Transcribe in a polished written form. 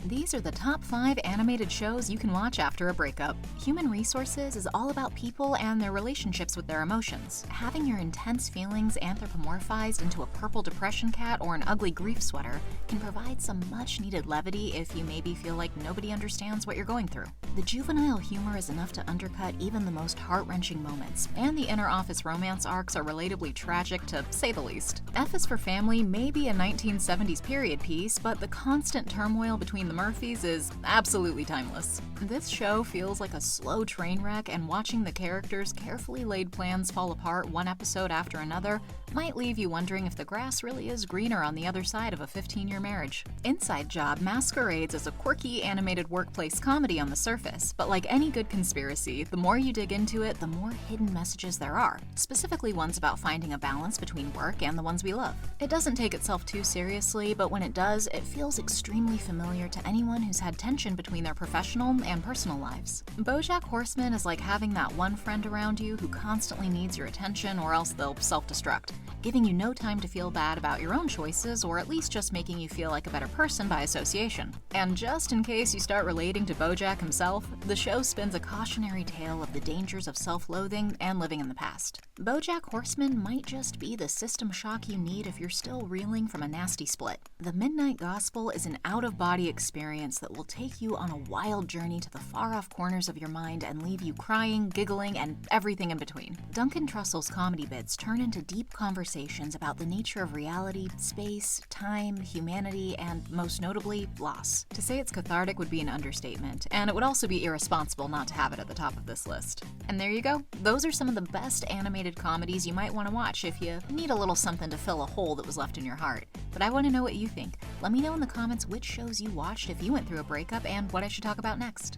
These are the top 5 animated shows you can watch after a breakup. Human Resources is all about people and their relationships with their emotions. Having your intense feelings anthropomorphized into a purple depression cat or an ugly grief sweater can provide some much-needed levity if you maybe feel like nobody understands what you're going through. The juvenile humor is enough to undercut even the most heart-wrenching moments, and the inner office romance arcs are relatably tragic to say the least. F is for Family may be a 1970s period piece, but the constant turmoil between the Murphys is absolutely timeless. This show feels like a slow train wreck, and watching the characters' carefully laid plans fall apart one episode after another might leave you wondering if the grass really is greener on the other side of a 15-year marriage. Inside Job masquerades as a quirky animated workplace comedy on the surface, but like any good conspiracy, the more you dig into it, the more hidden messages there are, specifically ones about finding a balance between work and the ones we love. It doesn't take itself too seriously, but when it does, it feels extremely familiar to anyone who's had tension between their professional and personal lives. BoJack Horseman is like having that one friend around you who constantly needs your attention or else they'll self-destruct, giving you no time to feel bad about your own choices, or at least just making you feel like a better person by association. And just in case you start relating to BoJack himself, the show spins a cautionary tale of the dangers of self-loathing and living in the past. BoJack Horseman might just be the system shock you need if you're still reeling from a nasty split. The Midnight Gospel is an out-of-body experience that will take you on a wild journey to the far-off corners of your mind and leave you crying, giggling, and everything in between. Duncan Trussell's comedy bits turn into deep conversations about the nature of reality, space, time, humanity, and most notably, loss. To say it's cathartic would be an understatement, and it would also be irresponsible not to have it at the top of this list. And there you go. Those are some of the best animated comedies you might want to watch if you need a little something to fill a hole that was left in your heart. But I want to know what you think. Let me know in the comments which shows you watched if you went through a breakup and what I should talk about next.